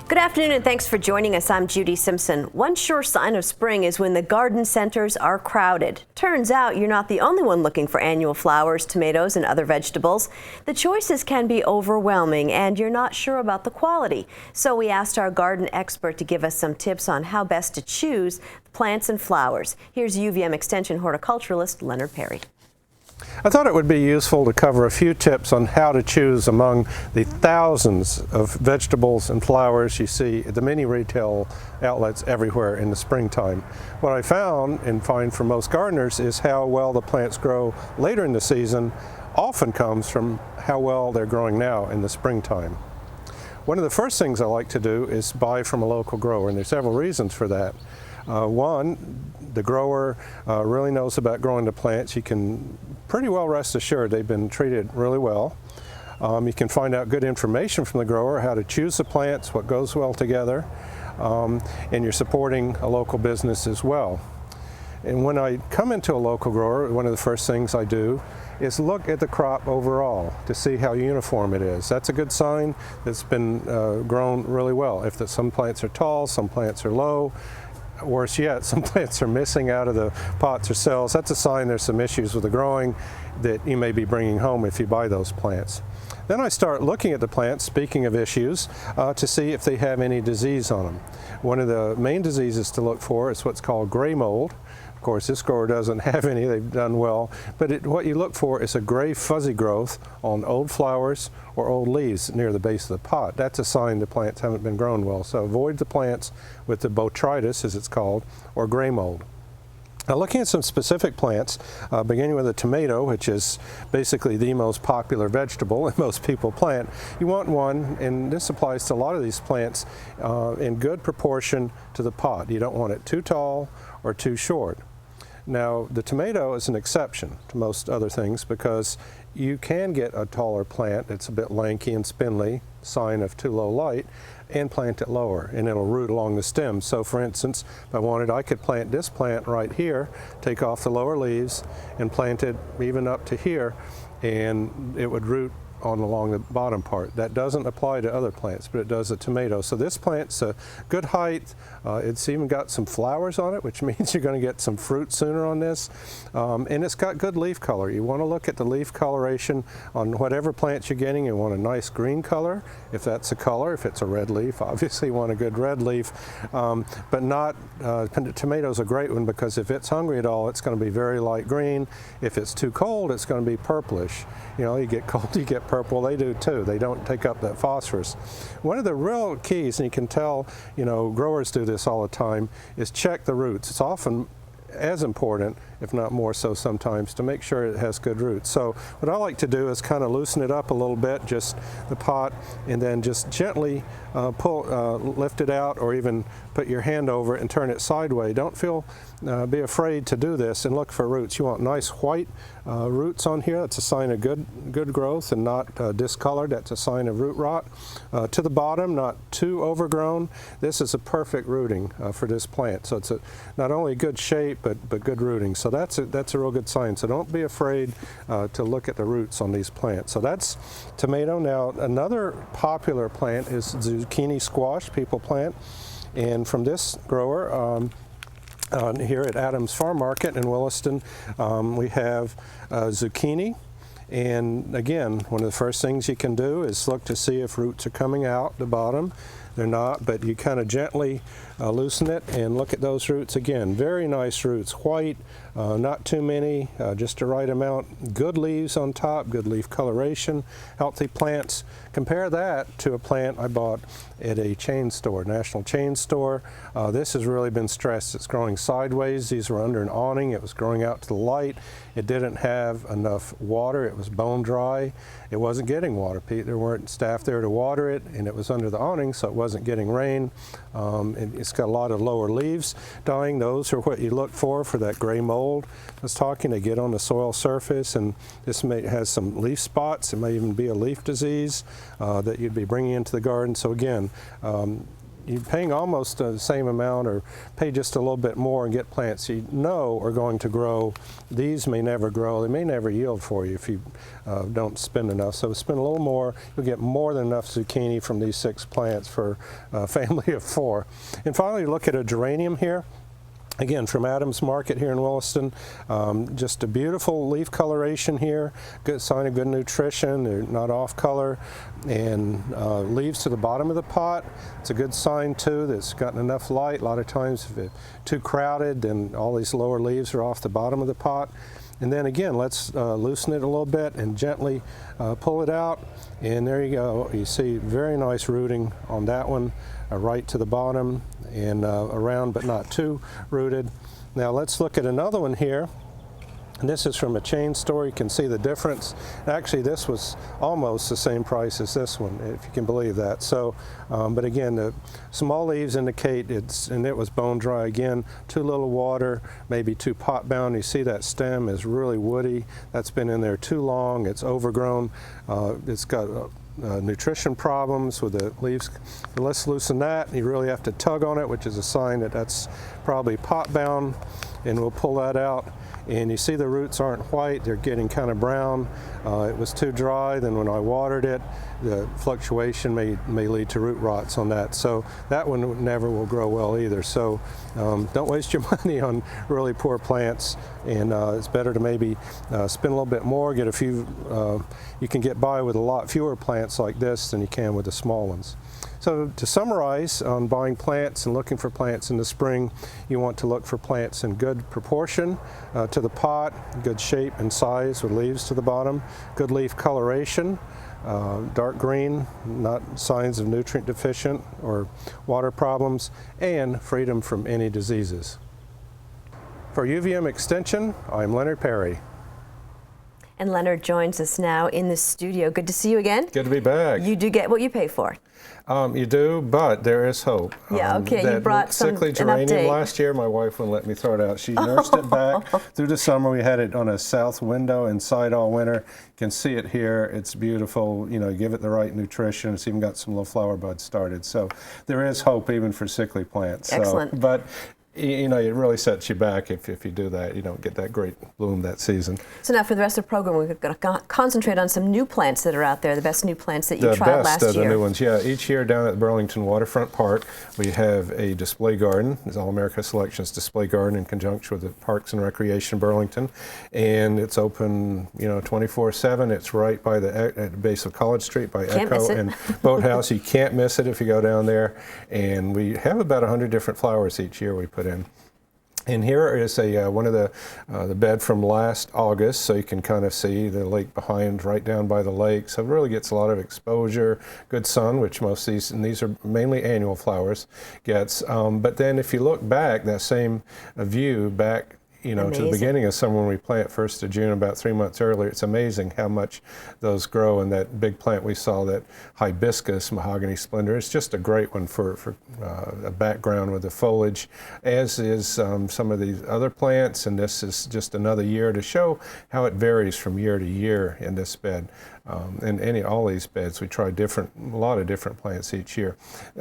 Good afternoon and thanks for joining us. I'm Judy Simpson. One sure sign of spring is when the garden centers are crowded. Turns out you're not the only one looking for annual flowers, tomatoes, and other vegetables. The choices can be overwhelming and you're not sure about the quality. So we asked our garden expert to give us some tips on how best to choose plants and flowers. Here's UVM Extension horticulturalist Leonard Perry. I thought it would be useful to cover a few tips on how to choose among the thousands of vegetables and flowers you see at the many retail outlets everywhere in the springtime. What I found and find for most gardeners is how well the plants grow later in the season often comes from how well they're growing now in the springtime. One of the first things I like to do is buy from a local grower, and there's several reasons for that. One, the grower really knows about growing the plants. You can pretty well rest assured they've been treated really well. You can find out good information from the grower, how to choose the plants, what goes well together, and you're supporting a local business as well. And when I come into a local grower, one of the first things I do is look at the crop overall to see how uniform it is. That's a good sign that it's been grown really well. If some plants are tall, some plants are low, worse yet, some plants are missing out of the pots or cells. That's a sign there's some issues with the growing that you may be bringing home if you buy those plants. Then I start looking at the plants, speaking of issues, to see if they have any disease on them. One of the main diseases to look for is what's called gray mold. Of course, this grower doesn't have any, they've done well, but what you look for is a gray fuzzy growth on old flowers or old leaves near the base of the pot. That's a sign the plants haven't been grown well. So avoid the plants with the botrytis, as it's called, or gray mold. Now, looking at some specific plants, beginning with a tomato, which is basically the most popular vegetable that most people plant, you want one, and this applies to a lot of these plants, in good proportion to the pot. You don't want it too tall or too short. Now, the tomato is an exception to most other things because you can get a taller plant that's a bit lanky and spindly, sign of too low light, and plant it lower, and it'll root along the stem. So for instance, if I wanted, I could plant this plant right here, take off the lower leaves, and plant it even up to here, and it would root along the bottom part. That doesn't apply to other plants, but it does a tomato. So this plant's a good height. It's even got some flowers on it, which means you're going to get some fruit sooner on this. And it's got good leaf color. You want to look at the leaf coloration on whatever plants you're getting. You want a nice green color, if that's a color. If it's a red leaf, obviously you want a good red leaf. But not, tomato's a great one because if it's hungry at all, it's going to be very light green. If it's too cold, it's going to be purplish. You know, you get cold, you get purple. They do too. They don't take up that phosphorus. One of the real keys, and you can tell, you know, growers do this all the time, is check the roots. It's often as important, if not more so sometimes, to make sure it has good roots. So what I like to do is kind of loosen it up a little bit, just the pot, and then just gently lift it out, or even put your hand over it and turn it sideways. Don't be afraid to do this and look for roots. You want nice white roots on here. That's a sign of good growth and not discolored. That's a sign of root rot. To the bottom, not too overgrown. This is a perfect rooting for this plant. So it's not only good shape, but good rooting. So that's a real good sign. So don't be afraid to look at the roots on these plants. So that's tomato. Now another popular plant is zucchini squash. People plant, and from this grower here at Adams Farm Market in Williston, we have zucchini. And again, one of the first things you can do is look to see if roots are coming out the bottom. They're not, but you kind of gently loosen it and look at those roots again. Very nice roots, white, not too many, just the right amount. Good leaves on top, good leaf coloration, healthy plants. Compare that to a plant I bought at a chain store, national chain store. This has really been stressed. It's growing sideways. These were under an awning. It was growing out to the light. It didn't have enough water. It was bone dry. It wasn't getting water. There weren't staff there to water it, and it was under the awning, so it wasn't wasn't getting rain. It's got a lot of lower leaves dying. Those are what you look for that gray mold I was talking. They get on the soil surface, and this has some leaf spots. It may even be a leaf disease that you'd be bringing into the garden. So again, you're paying almost the same amount, or pay just a little bit more and get plants you know are going to grow. These may never grow. They may never yield for you if you don't spend enough. So spend a little more. You'll get more than enough zucchini from these 6 plants for a family of 4. And finally, look at a geranium here. Again, from Adams Market here in Williston. Just a beautiful leaf coloration here, good sign of good nutrition. They're not off color, and leaves to the bottom of the pot. It's a good sign too that it's gotten enough light. A lot of times if it's too crowded, then all these lower leaves are off the bottom of the pot. And then again, let's loosen it a little bit and gently pull it out. And there you go. You see very nice rooting on that one, right to the bottom and around, but not too rooted. Now let's look at another one here. And this is from a chain store. You can see the difference. Actually, this was almost the same price as this one, if you can believe that. So, but again, the small leaves indicate and it was bone dry. Again, too little water, maybe too pot bound. You see that stem is really woody. That's been in there too long. It's overgrown. It's got nutrition problems with the leaves. But let's loosen that. You really have to tug on it, which is a sign that that's probably pot bound. And we'll pull that out. And you see the roots aren't white, they're getting kind of brown. It was too dry, then when I watered it, the fluctuation may lead to root rots on that. So that one never will grow well either. So don't waste your money on really poor plants, and it's better to maybe spend a little bit more, get a few, you can get by with a lot fewer plants like this than you can with the small ones. So to summarize on buying plants and looking for plants in the spring, you want to look for plants in good proportion to the pot, good shape and size with leaves to the bottom, good leaf coloration, dark green, not signs of nutrient deficient or water problems, and freedom from any diseases. For UVM Extension, I'm Leonard Perry. And Leonard joins us now in the studio. Good to see you again. Good to be back. You do get what you pay for. You do, but there is hope. Yeah, okay, you brought sickly geranium last year. My wife wouldn't let me throw it out. She nursed it back through the summer. We had it on a south window inside all winter. You can see it here. It's beautiful. You know, give it the right nutrition. It's even got some little flower buds started. So there is hope even for sickly plants. Excellent. So, but you know, it really sets you back if you do that. You don't get that great bloom that season. So now for the rest of the program, we're going to concentrate on some new plants that are out there, the best new plants that you tried last year. The best of the new ones, yeah. Each year down at the Burlington Waterfront Park, we have a display garden. It's All America Selections display garden in conjunction with the Parks and Recreation Burlington. And it's open, you know, 24/7. It's right by at the base of College Street by Echo and Boathouse. You can't miss it if you go down there. And we have about 100 different flowers each year we put in. And here is one of the bed from last August, so you can kind of see the lake behind, right down by the lake. So it really gets a lot of exposure, good sun, which most of these, and these are mainly annual flowers, gets. But then if you look back, that same view back, you know, to the beginning of summer when we plant 1st of June, about 3 months earlier, it's amazing how much those grow. And that big plant we saw, that hibiscus mahogany splendor, it's just a great one for a background with the foliage, as is some of these other plants. And this is just another year to show how it varies from year to year in this bed. In all these beds, we try a lot of different plants each year.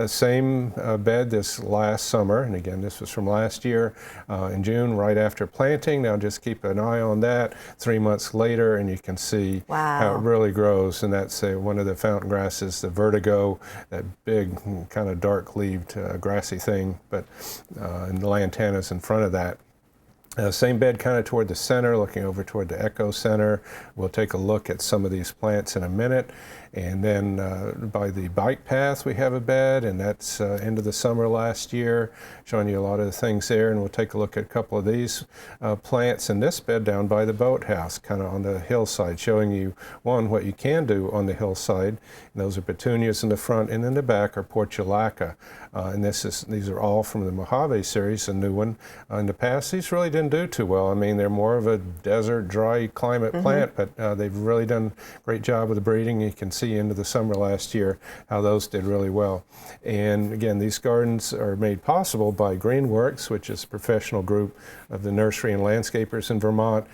Same bed this last summer, and again, this was from last year in June, right after planting. Now just keep an eye on that 3 months later, and you can see how it really grows. And that's one of the fountain grasses, the vertigo, that big kind of dark-leaved grassy thing, but and the lantanas in front of that. Same bed kind of toward the center, looking over toward the Echo Center. We'll take a look at some of these plants in a minute. And then by the bike path, we have a bed, and that's end of the summer last year, showing you a lot of the things there. And we'll take a look at a couple of these plants in this bed down by the boathouse, kind of on the hillside, showing you, one, what you can do on the hillside. And those are petunias in the front, and in the back are portulaca. And these are all from the Mojave series, a new one. In the past, these really didn't didn't do too well. I mean, they're more of a desert, dry climate plant, but they've really done a great job with the breeding. You can see into the summer last year how those did really well. And again, these gardens are made possible by Greenworks, which is a professional group of the nursery and landscapers in Vermont,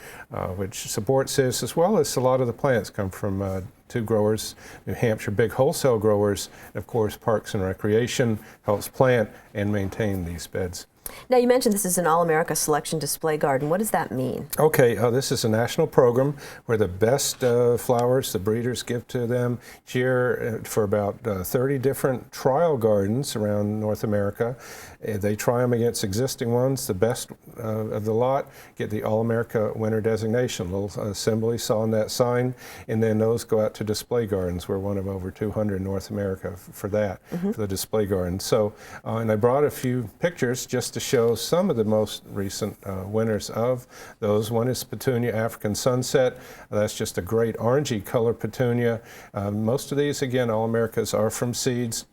which supports this, as well as a lot of the plants come from two growers, New Hampshire big wholesale growers, and of course Parks and Recreation helps plant and maintain these beds. Now, you mentioned this is an All-America Selection Display Garden. What does that mean? Okay, this is a national program where the best flowers the breeders give to them each year for about 30 different trial gardens around North America. They try them against existing ones. The best of the lot get the All-America winner designation, little assembly saw on that sign, and then those go out to display gardens. We're one of over 200 in North America for that, for the display garden. So, and I brought a few pictures just to show some of the most recent winners of those. One is Petunia African Sunset. That's just a great orangey color petunia. Most of these, again, All-Americas are from seeds.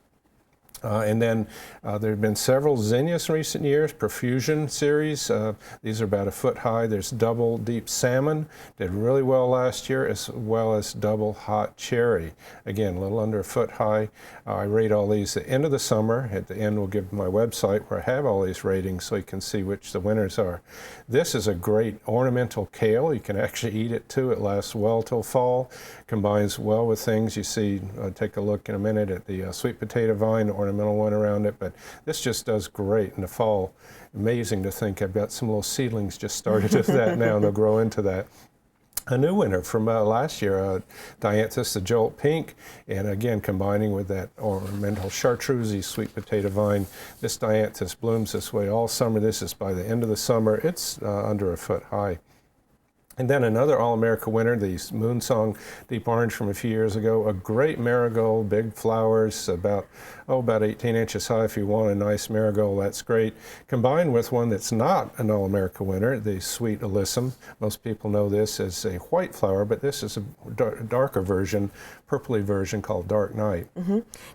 And then there have been several zinnias in recent years, Profusion series. These are about a foot high. There's Double Deep Salmon, did really well last year, as well as Double Hot Cherry. Again, a little under a foot high. I rate all these at the end of the summer. At the end, we'll give my website where I have all these ratings so you can see which the winners are. This is a great ornamental kale. You can actually eat it too. It lasts well till fall. Combines well with things you see. Take a look in a minute at the sweet potato vine, ornamental one around it, but this just does great in the fall. Amazing to think I've got some little seedlings just started with that now, and they'll grow into that. A new winner from last year, Dianthus, the Jolt Pink, and again combining with that ornamental chartreusey sweet potato vine. This Dianthus blooms this way all summer. This is by the end of the summer. It's under a foot high. And then another All-America winner, the Moonsong Deep Orange from a few years ago, a great marigold, big flowers, about 18 inches high. If you want a nice marigold, that's great. Combined with one that's not an All-America winner, the Sweet Alyssum. Most people know this as a white flower, but this is a darker version, purpley version called Dark Night.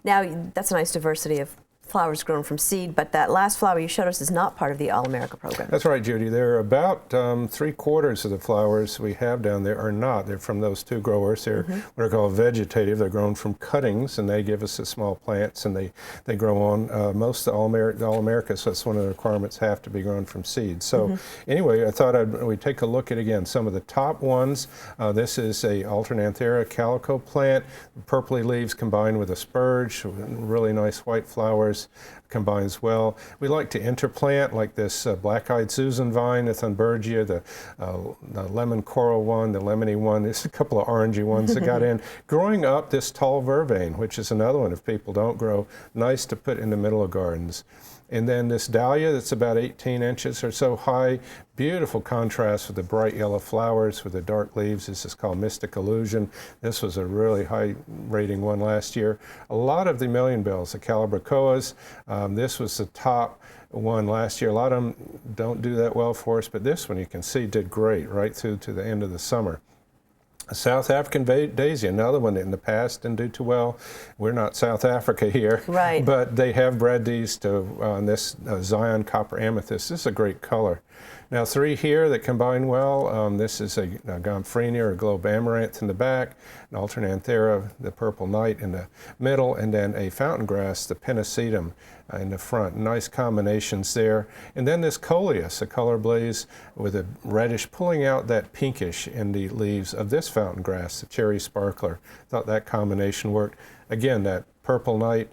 Now, that's a nice diversity of flowers grown from seed, but that last flower you showed us is not part of the All-America program. That's right, Judy. There are about 3/4 of the flowers we have down there are not. They're from those two growers. They're what are called vegetative. They're grown from cuttings, and they give us the small plants, and they grow on. Most of the All-America, so that's one of the requirements, have to be grown from seeds. So anyway, I thought we'd take a look at, again, some of the top ones. This is a Alternanthera calico plant, purpley leaves combined with a spurge, really nice white flowers. Combines well. We like to interplant, like this black-eyed Susan vine, the Thunbergia, the lemon coral one, the lemony one. There's a couple of orangey ones that got in. Growing up, this tall vervain, which is another one if people don't grow, nice to put in the middle of gardens. And then this dahlia that's about 18 inches or so high, beautiful contrast with the bright yellow flowers with the dark leaves. This is called Mystic Illusion. This was a really high rating one last year. A lot of the million bells, the Calibrachoas, this was the top one last year. A lot of them don't do that well for us, but this one you can see did great right through to the end of the summer. A South African daisy, another one that in the past didn't do too well. We're not South Africa here, right? But they have bred these to this Zion Copper Amethyst. This is a great color. Now, three here that combine well. This is a Gomphrenia or Globe Amaranth in the back, an Alternanthera, the Purple Night in the middle, and then a fountain grass, the Pennisetum, in the front. Nice combinations there. And then this Coleus, a color blaze with a reddish, pulling out that pinkish in the leaves of this fountain grass, the Cherry Sparkler. Thought that combination worked. Again, that Purple Night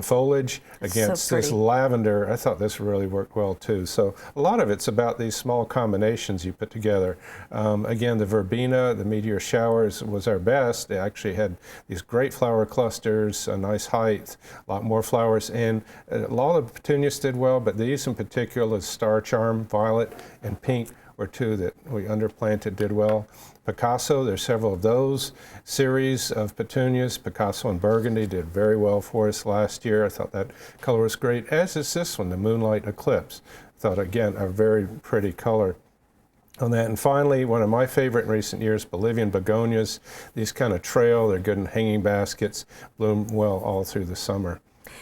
foliage against so this lavender. I thought this really worked well too. So a lot of it's about these small combinations you put together. Again, the Verbena, the Meteor Showers was our best. They actually had these great flower clusters, a nice height, a lot more flowers, and a lot of petunias did well, but these in particular, Star Charm, Violet, and Pink, were two that we underplanted did well. Picasso, there's several of those series of petunias. Picasso and Burgundy did very well for us last year. I thought that color was great, as is this one, the Moonlight Eclipse. I thought, again, a very pretty color on that. And finally, one of my favorite in recent years, Bolivian begonias. These kind of trail, they're good in hanging baskets, bloom well all through the summer.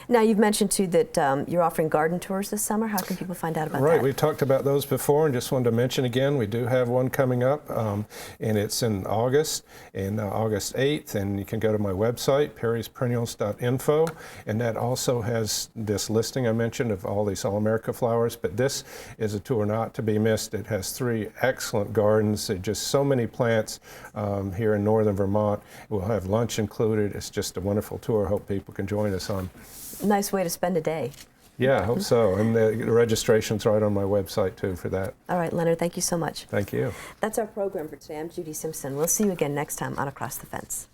Now, you've mentioned too that you're offering garden tours this summer. How can people find out about that? Right, we've talked about those before and just wanted to mention again, we do have one coming up and it's in August, August 8th, and you can go to my website, perrysperennials.info, and that also has this listing I mentioned of all these All-America flowers, but this is a tour not to be missed. It has 3 excellent gardens, just so many plants here in northern Vermont. We'll have lunch included. It's just a wonderful tour. I hope people can join us on. Nice way to spend a day. Yeah, I hope so. And the registration's right on my website, too, for that. All right, Leonard, thank you so much. Thank you. That's our program for today. I'm Judy Simpson. We'll see you again next time on Across the Fence.